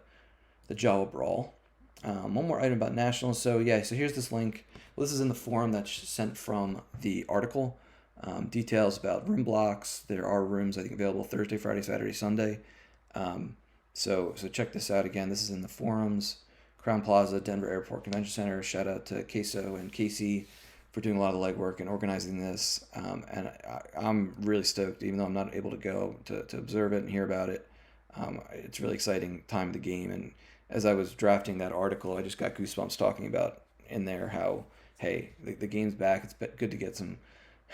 Jawa Brawl. One more item about Nationals. So here's this link. Well, this is in the forum that's sent from the article. Details about room blocks. There are rooms, I think, available Thursday, Friday, Saturday, Sunday. So check this out again. This is in the forums. Crown Plaza, Denver Airport Convention Center. Shout out to Queso and Casey for doing a lot of the legwork and organizing this. And I'm really stoked, even though I'm not able to go to observe it and hear about it. It's a really exciting time of the game. And as I was drafting that article, I just got goosebumps talking about in there how, hey, the game's back. It's good to get some.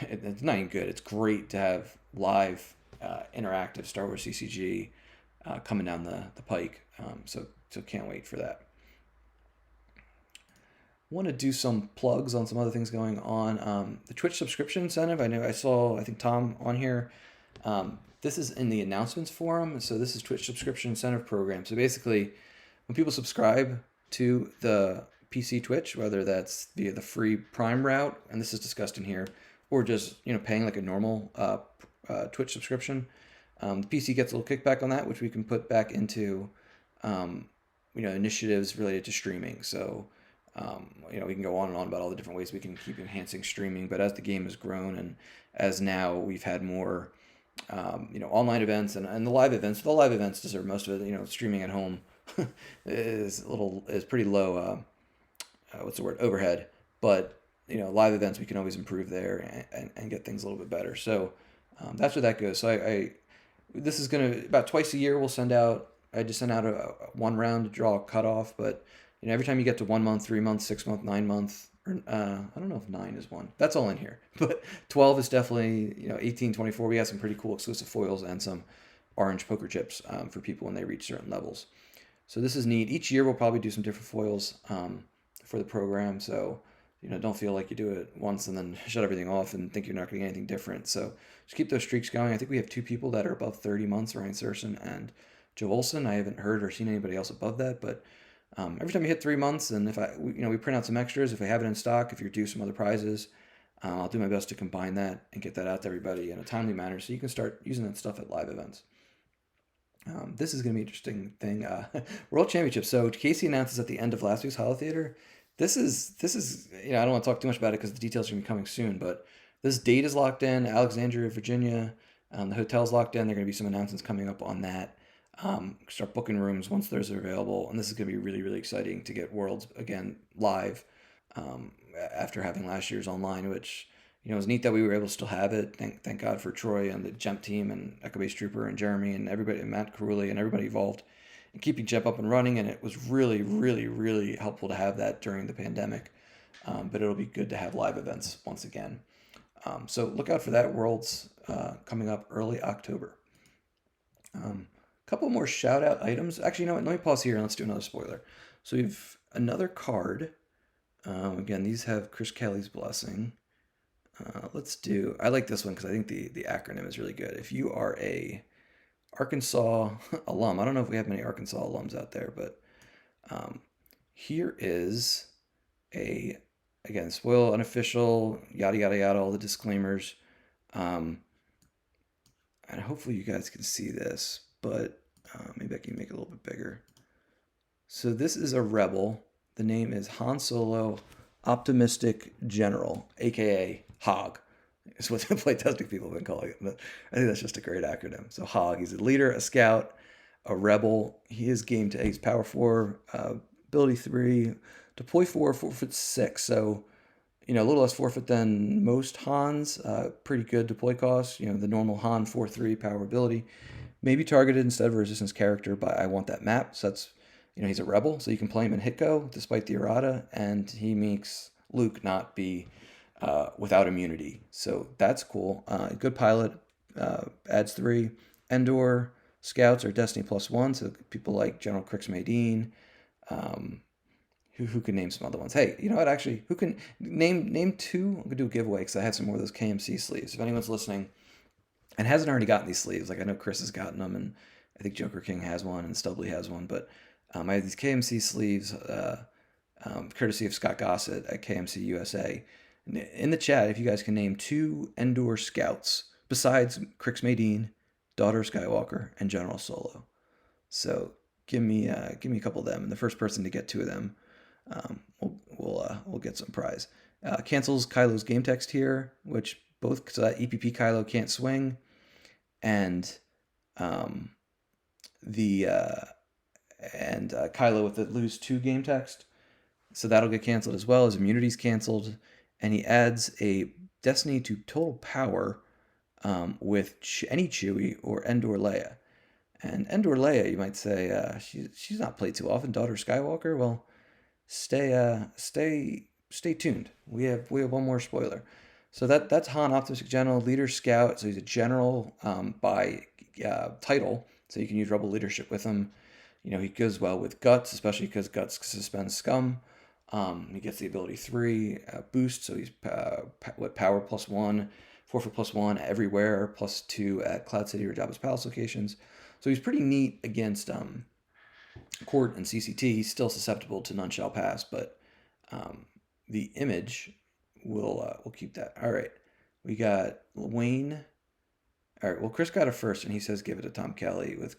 It's not even good. It's great to have live interactive Star Wars CCG coming down the pike. So can't wait for that. Want to do some plugs on some other things going on. The Twitch subscription incentive. I think Tom on here. This is in the announcements forum. So this is Twitch subscription incentive program. So basically, when people subscribe to the PC Twitch, whether that's via the free Prime route, and this is discussed in here, or just paying like a normal Twitch subscription, the PC gets a little kickback on that, which we can put back into initiatives related to streaming. So we can go on and on about all the different ways we can keep enhancing streaming. But as the game has grown, and as now we've had more online events and the live events deserve most of it. Streaming at home is pretty low. Overhead, but live events, we can always improve there and get things a little bit better. So that's where that goes. So this is going to, about twice a year, I just send out a 1 round to draw a cutoff, but every time you get to 1 month, 3 months, 6 month, 9 month, or I don't know if 9 is one. That's all in here. But 12 is definitely, 18, 24. We have some pretty cool exclusive foils and some orange poker chips for people when they reach certain levels. So this is neat. Each year we'll probably do some different foils for the program. So, don't feel like you do it once and then shut everything off and think you're not going to get anything different. So just keep those streaks going. I think we have 2 people that are above 30 months, Ryan Serson and Joe Olson. I haven't heard or seen anybody else above that, but every time you hit 3 months, and if we print out some extras, if we have it in stock, if you're due some other prizes, I'll do my best to combine that and get that out to everybody in a timely manner so you can start using that stuff at live events. This is going to be an interesting thing. World Championship. So Casey announced this at the end of last week's Holotheatre. This is I don't want to talk too much about it because the details are going to be coming soon, but this date is locked in. Alexandria, Virginia. The hotel's locked in. There are going to be some announcements coming up on that. Start booking rooms once those are available, and this is going to be really, really exciting to get Worlds again live after having last year's online, which It was neat that we were able to still have it. Thank God for Troy and the Jump team and Echo Base Trooper and Jeremy and everybody, and Matt Carulli and everybody involved in keeping Jump up and running. And it was really, really, really helpful to have that during the pandemic. But it'll be good to have live events once again. So look out for that. Worlds coming up early October. A couple more shout out items. Actually, you know what? Let me pause here and let's do another spoiler. So we've another card. Again, these have Chris Kelly's blessing. I like this one because I think the acronym is really good. If you are a Arkansas alum, I don't know if we have many Arkansas alums out there, but here is again, spoil unofficial, yada, yada, yada, all the disclaimers. And hopefully you guys can see this, but maybe I can make it a little bit bigger. So this is a rebel. The name is Han Solo Optimistic General, aka HOG. It's what the playtesting people have been calling it. But I think that's just a great acronym. So HOG, he's a leader, a scout, a rebel. He is game to he's power 4, ability 3, deploy 4, 4'6". So, a little less forfeit than most Hans. Pretty good deploy cost. The normal Han 4-3 power ability. Maybe targeted instead of a resistance character, but I want that map. So that's, he's a rebel, so you can play him in Hitgo despite the errata, and he makes Luke not be without immunity. So that's cool. Good pilot, adds 3. Endor scouts are Destiny +1, so people like General Crix Madine. Who can name some other ones? Hey, you know what? Actually, who can name 2? I'm gonna do a giveaway because I have some more of those KMC sleeves. If anyone's listening and hasn't already gotten these sleeves, like I know Chris has gotten them, and I think Joker King has one, and Stubbly has one, but I have these KMC sleeves, courtesy of Scott Gossett at KMC USA. In the chat, if you guys can name 2 Endor scouts besides Crix Madine, Daughter Skywalker, and General Solo. So give me a couple of them, and the first person to get 2 of them, we'll get some prize. Cancels Kylo's game text here, which both so that EPP Kylo can't swing, and Kylo with the lose 2 game text, so that'll get canceled as well. His immunity's canceled, and he adds a Destiny to total power with any Chewie or Endor Leia. And Endor Leia, you might say, she's not played too often. Daughter Skywalker, well, stay tuned. We have one more spoiler. So that's Han, Optimistic General, Leader, Scout. So he's a general by title, so you can use Rebel leadership with him. He goes well with Guts, especially because Guts suspends Scum. He gets the ability 3 boost, so he's power +1, forfeit +1 everywhere, +2 at Cloud City or Jabba's Palace locations. So he's pretty neat against Court and CCT. He's still susceptible to None Shall Pass, but the image we'll keep that. All right, we got Wayne. All right, well, Chris got it first, and he says give it to Tom Kelly with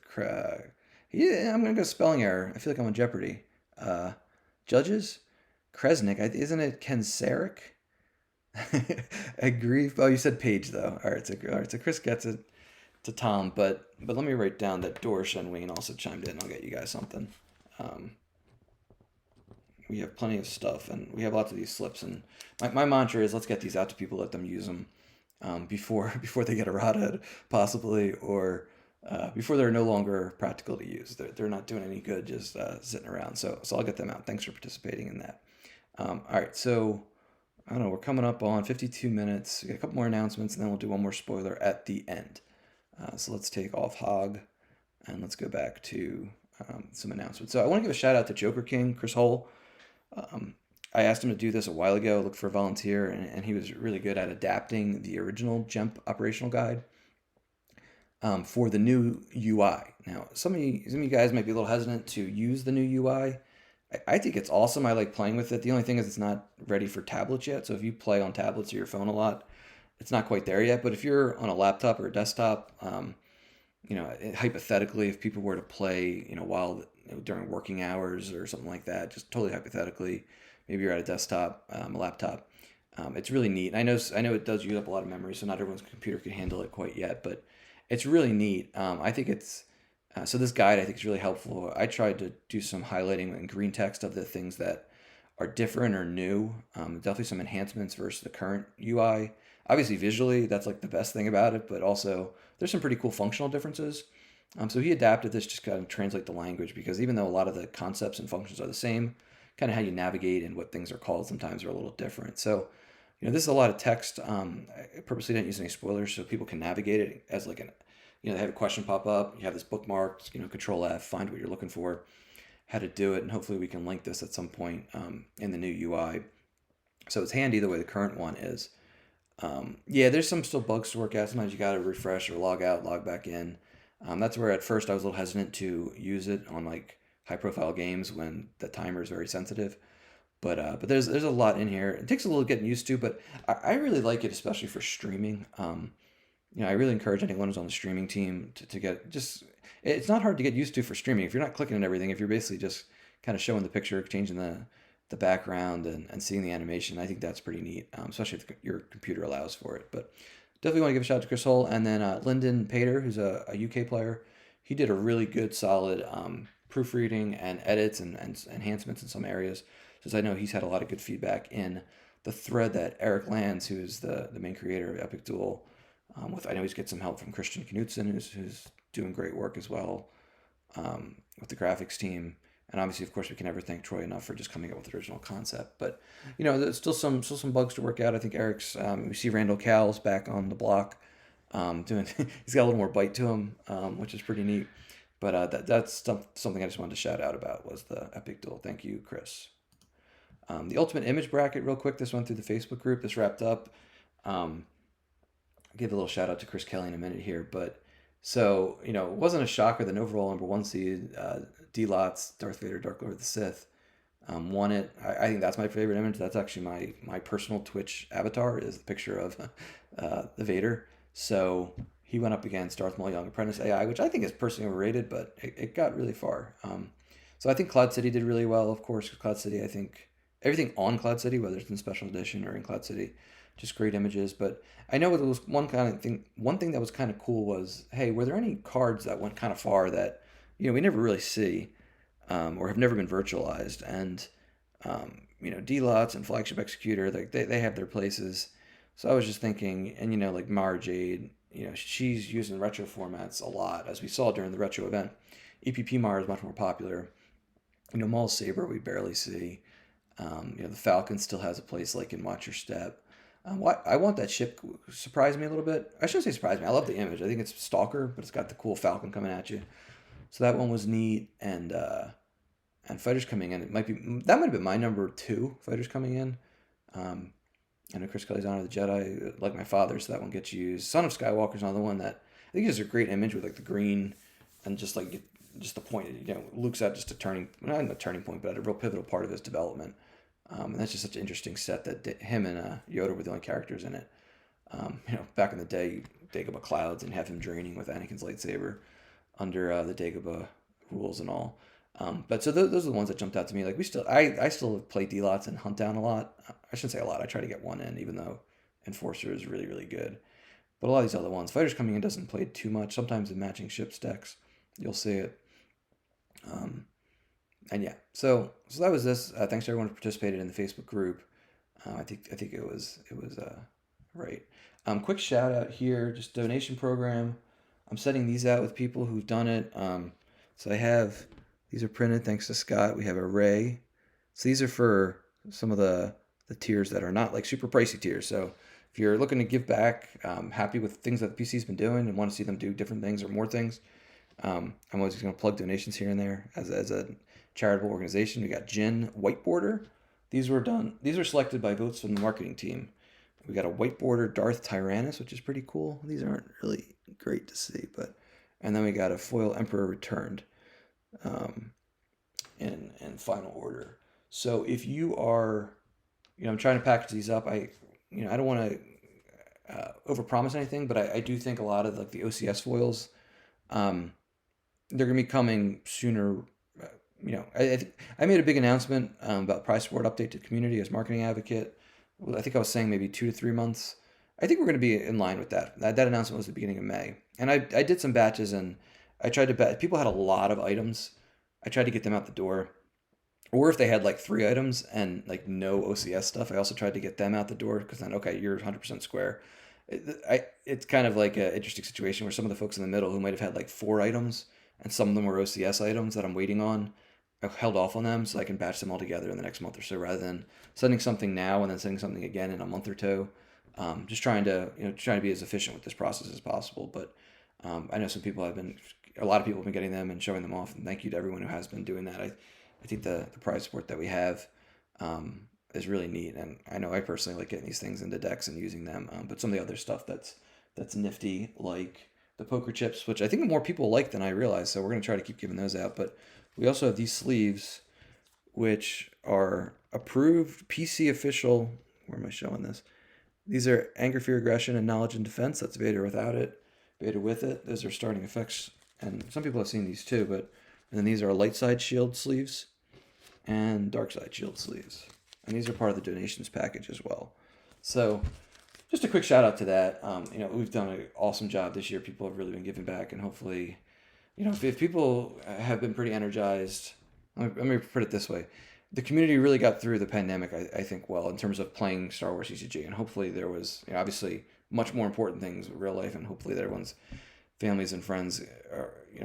yeah, I'm gonna go spelling error. I feel like I'm on Jeopardy. Judges, Kresnik, isn't it Kenseric? Agree. Oh, you said Page though. All right, so Chris gets it to Tom, but let me write down that Dorsch and Wayne also chimed in. I'll get you guys something. We have plenty of stuff, and we have lots of these slips. And my mantra is let's get these out to people, let them use them before they get errata, possibly, or before they're no longer practical to use. They're not doing any good just sitting around. So I'll get them out. Thanks for participating in that. All right, so I don't know. We're coming up on 52 minutes. We got a couple more announcements, and then we'll do one more spoiler at the end. So let's take off Hog, and let's go back to some announcements. So I want to give a shout out to Joker King, Chris Hull. I asked him to do this a while ago, look for a volunteer, and he was really good at adapting the original GEMP operational guide for the new UI. Now, some of you guys might be a little hesitant to use the new UI. I think it's awesome. I like playing with it. The only thing is it's not ready for tablets yet. So if you play on tablets or your phone a lot, it's not quite there yet. But if you're on a laptop or a desktop, hypothetically, if people were to play, while during working hours or something like that, just totally hypothetically, maybe you're at a desktop, a laptop. It's really neat. I know it does use up a lot of memory, so not everyone's computer can handle it quite yet, but it's really neat. I think it's so this guide I think is really helpful. I tried to do some highlighting in green text of the things that are different or new. Definitely some enhancements versus the current UI. Obviously, visually, that's like the best thing about it, but also there's some pretty cool functional differences. So he adapted this just kind of translate the language because even though a lot of the concepts and functions are the same, kind of how you navigate and what things are called sometimes are a little different. So, this is a lot of text. I purposely didn't use any spoilers so people can navigate it as like they have a question pop up. You have this bookmarked. Control F, find what you're looking for, how to do it, and hopefully we can link this at some point in the new UI. So it's handy the way the current one is. Yeah, there's some still bugs to work out. Sometimes you got to refresh or log out, log back in. That's where at first I was a little hesitant to use it on like high profile games when the timer is very sensitive. But there's a lot in here. It takes a little getting used to, but I really like it, especially for streaming. I really encourage anyone who's on the streaming team to get just. It's not hard to get used to for streaming if you're not clicking on everything. If you're basically just kind of showing the picture, changing the background, and seeing the animation, I think that's pretty neat, especially if your computer allows for it. But definitely want to give a shout out to Chris Hull and then Lyndon Pater, who's a UK player. He did a really good, solid proofreading and edits and enhancements in some areas. Since I know he's had a lot of good feedback in the thread that Eric Lands, who is the main creator of Epic Duel, I know he's get some help from Christian Knudsen, who's doing great work as well with the graphics team. And obviously, of course, we can never thank Troy enough for just coming up with the original concept. But there's still some bugs to work out. I think Eric's. We see Randall Cowles back on the block, doing. He's got a little more bite to him, which is pretty neat. But that's something I just wanted to shout out about was the Epic Duel. Thank you, Chris. The Ultimate Image Bracket, real quick. This went through the Facebook group. This wrapped up. I'll give a little shout out to Chris Kelly in a minute here, but. So, it wasn't a shocker that an overall number 1 seed, D-Lots, Darth Vader, Dark Lord of the Sith, won it. I think that's my favorite image. That's actually my personal Twitch avatar is the picture of the Vader. So he went up against Darth Maul Young Apprentice AI, which I think is personally overrated, but it got really far. So I think Cloud City did really well, of course. Cloud City, I think everything on Cloud City, whether it's in Special Edition or in Cloud City, just great images. But I know it was one thing that was kind of cool was, hey, were there any cards that went kind of far that we never really see or have never been virtualized? And D-Lots and Flagship Executor, they have their places. So I was just thinking, and like Mara Jade, she's using retro formats a lot, as we saw during the retro event. EPP Mara is much more popular. Maul's Saber we barely see. The Falcon still has a place like in Watch Your Step. I want that ship surprised me a little bit. I shouldn't say surprised me. I love the image. I think it's Stalker, but it's got the cool Falcon coming at you. So that one was neat. And Fighters coming in. That might have been my number 2. Fighters coming in. I know Chris Kelly's Honor of the Jedi, like my father, so that one gets used. Son of Skywalker's another one that I think is a great image with like the green and just the point. Luke's at just not a turning point, but at a real pivotal part of his development. And that's just such an interesting set that him and Yoda were the only characters in it. Back in the day, you Dagobah clouds and have him draining with Anakin's lightsaber under the Dagobah rules and all. But so those are the ones that jumped out to me. Like I still play D-Lots and Hunt Down a lot. I shouldn't say a lot. I try to get one in, even though Enforcer is really, really good. But a lot of these other ones, Fighters Coming In doesn't play too much. Sometimes in matching ship stacks, you'll see it. And yeah, so that was this. Thanks to everyone who participated in the Facebook group. I think it was right. Quick shout out here, just donation program. I'm sending these out with people who've done it. So I have these are printed thanks to Scott. We have a Ray. So these are for some of the tiers that are not like super pricey tiers. So if you're looking to give back, happy with things that the PC's been doing and want to see them do different things or more things, I'm always going to plug donations here and there as a charitable organization. We got Jin White Border. These were selected by votes from the marketing team. We got a White Border Darth Tyrannus, which is pretty cool. These aren't really great to see, and then we got a foil Emperor Returned, in final order. So if you are, I'm trying to package these up. I don't want to overpromise anything, but I do think a lot of like the OCS foils, they're gonna be coming sooner. I made a big announcement about price support update to the community as marketing advocate. I think I was saying maybe 2 to 3 months. I think we're going to be in line with that. That announcement was the beginning of May. And I did some batches and I tried to bet. People had a lot of items. I tried to get them out the door or if they had like 3 items and like no OCS stuff, I also tried to get them out the door because then, okay, you're 100% square. It's kind of like an interesting situation where some of the folks in the middle who might have had like 4 items and some of them were OCS items that I'm waiting on, I held off on them so I can batch them all together in the next month or so rather than sending something now and then sending something again in a month or two. Just trying to trying to be as efficient with this process as possible. But I know a lot of people have been getting them and showing them off. And thank you to everyone who has been doing that. I think the prize support that we have is really neat, and I know I personally like getting these things into decks and using them. But some of the other stuff that's nifty, like the poker chips, which I think more people like than I realize. So we're gonna try to keep giving those out. But we also have these sleeves, which are approved PC official. Where am I showing this? These are Anger, Fear, Aggression, and Knowledge and Defense. That's Vader without it, Vader with it. Those are starting effects, and some people have seen these too. But and then these are light side shield sleeves and dark side shield sleeves, and these are part of the donations package as well. So just a quick shout out to that. We've done an awesome job this year. People have really been giving back, and hopefully, if people have been pretty energized. Let me put it this way: the community really got through the pandemic, I think, well, in terms of playing Star Wars CCG, and hopefully there was obviously much more important things in real life, and hopefully that everyone's families and friends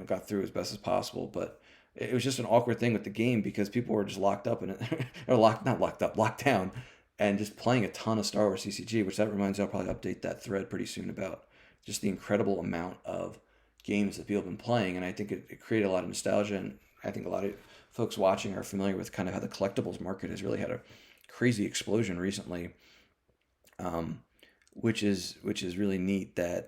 got through as best as possible. But it was just an awkward thing with the game because people were just locked up in it, or locked down, and just playing a ton of Star Wars CCG. Which that reminds me, I'll probably update that thread pretty soon about just the incredible amount of games that people have been playing, and I think it created a lot of nostalgia, and I think a lot of folks watching are familiar with kind of how the collectibles market has really had a crazy explosion recently, which is really neat. That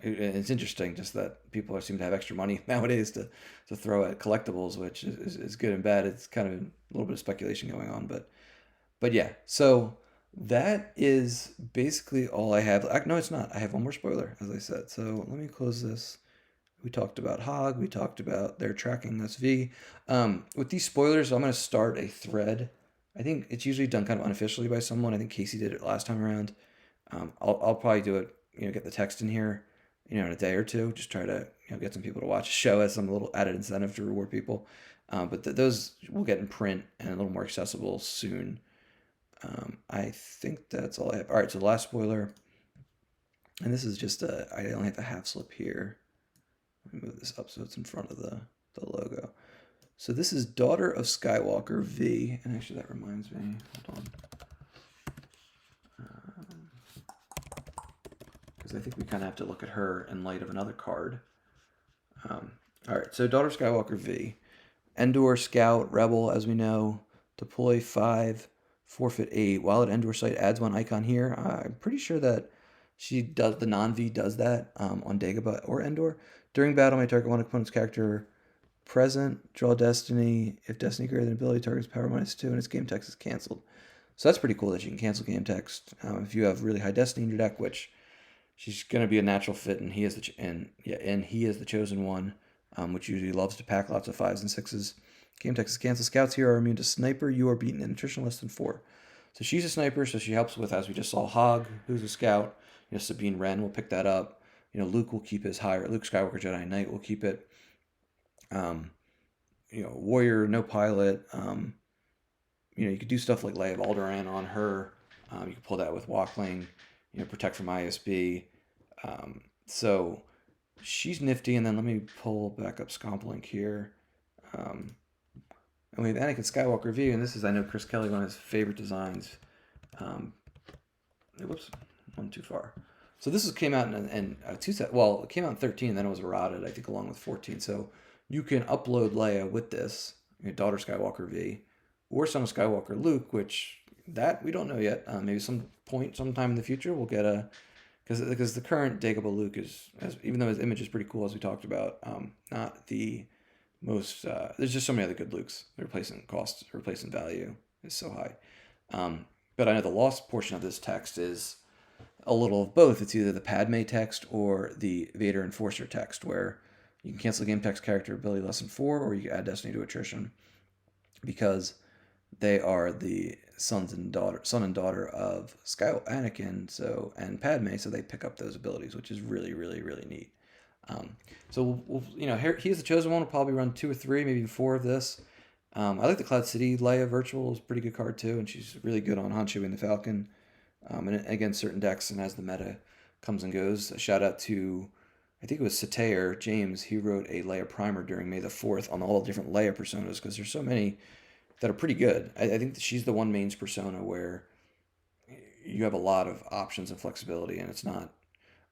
it's interesting just that people seem to have extra money nowadays to throw at collectibles, which is good and bad. It's kind of a little bit of speculation going on, but yeah. So that is basically all I have. No, it's not. I have one more spoiler, as I said. So let me close this. We talked about Hog. We talked about their tracking SV. With these spoilers, I'm going to start a thread. I think it's usually done kind of unofficially by someone. I think Casey did it last time around. I'll probably do it, get the text in here, in a day or two. Just try to get some people to watch the show as some little added incentive to reward people. But those will get in print and a little more accessible soon. I think that's all I have. All right, so the last spoiler. And this is just I only have a half slip here. Let me move this up so it's in front of the logo. So this is Daughter of Skywalker V. And actually that reminds me. Hold on. Because I think we kind of have to look at her in light of another card. All right, so Daughter of Skywalker V. Endor, Scout, Rebel, as we know. Deploy 5, forfeit 8. While at Endor site, adds 1 icon here. I'm pretty sure that she does, the non-V does that on Dagobah or Endor. During battle, may target one opponent's character present, draw Destiny. If Destiny greater than ability, target's power -2, and its game text is canceled. So that's pretty cool that you can cancel game text if you have really high Destiny in your deck, which she's going to be a natural fit, and he is the chosen one, which usually loves to pack lots of 5s and 6s. Game text is canceled. Scouts here are immune to sniper. You are beaten in attrition less than 4. So she's a sniper, so she helps with, as we just saw, Hog, who's a scout. Sabine Wren will pick that up. Luke will keep his higher. Luke Skywalker Jedi Knight will keep it. Warrior, no pilot. You could do stuff like Leia of Alderaan on her. You could pull that with Walkling. Protect from ISB. So she's nifty. And then let me pull back up Scomplink here. And we have Anakin Skywalker V, and this is, I know, Chris Kelly, one of his favorite designs. Whoops, one too far. So this came out in it came out in 13, and then it was errated, I think, along with 14. So you can upload Leia with this, Daughter Skywalker V, or Son of Skywalker Luke, which that we don't know yet. Maybe sometime in the future, we'll get because the current Dagobah Luke even though his image is pretty cool, as we talked about, not the most. There's just so many other good Lukes. The replacement value is so high. But I know the lost portion of this text is a little of both. It's either the Padme text or the Vader Enforcer text, where you can cancel game text character ability less than 4, or you can add Destiny to attrition, because they are the son and daughter of Anakin, and Padme, so they pick up those abilities, which is really, really, really neat. So we'll he's the chosen one. We'll probably run 2 or 3, maybe even 4 of this, I like the Cloud City Leia Virtual is a pretty good card too, and she's really good on Hanshi and the Falcon. And against certain decks, and as the meta comes and goes, a shout out to, I think it was Sater James. He wrote a Leia primer during May the 4th on all the different Leia personas because there's so many that are pretty good. I think that she's the one mains persona where you have a lot of options and flexibility, and it's not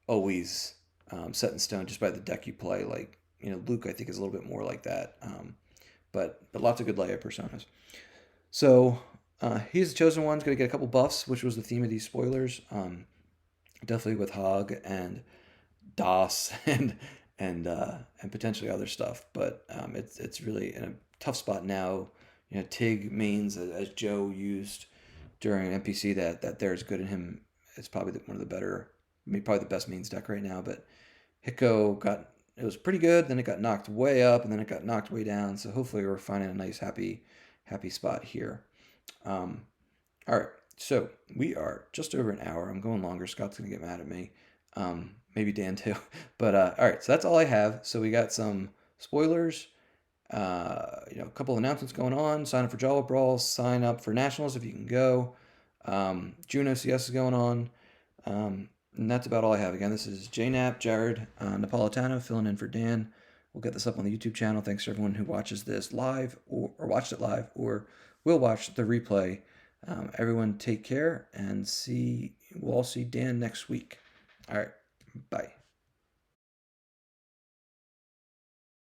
always set in stone just by the deck you play. Like Luke, I think is a little bit more like that. But lots of good Leia personas. So he's the chosen one. He's going to get a couple buffs, which was the theme of these spoilers. Definitely with Hog and DOS and potentially other stuff. But it's really in a tough spot now. Tig mains as Joe used during NPC that there's good in him. It's probably one of the better, maybe probably the best mains deck right now. But Hiko it was pretty good. Then it got knocked way up, and then it got knocked way down. So hopefully we're finding a nice happy spot here. All right, so we are just over an hour. I'm going longer. Scott's gonna get mad at me. Maybe Dan too. But all right, so that's all I have. So we got some spoilers. A couple of announcements going on. Sign up for Java Brawl. Sign up for Nationals if you can go. June OCS is going on. And that's about all I have. Again, this is JNap, Jared Napolitano, filling in for Dan. We'll get this up on the YouTube channel. Thanks to everyone who watches this live or watched it live or will watch the replay. Everyone take care and we'll all see Dan next week. All right. Bye.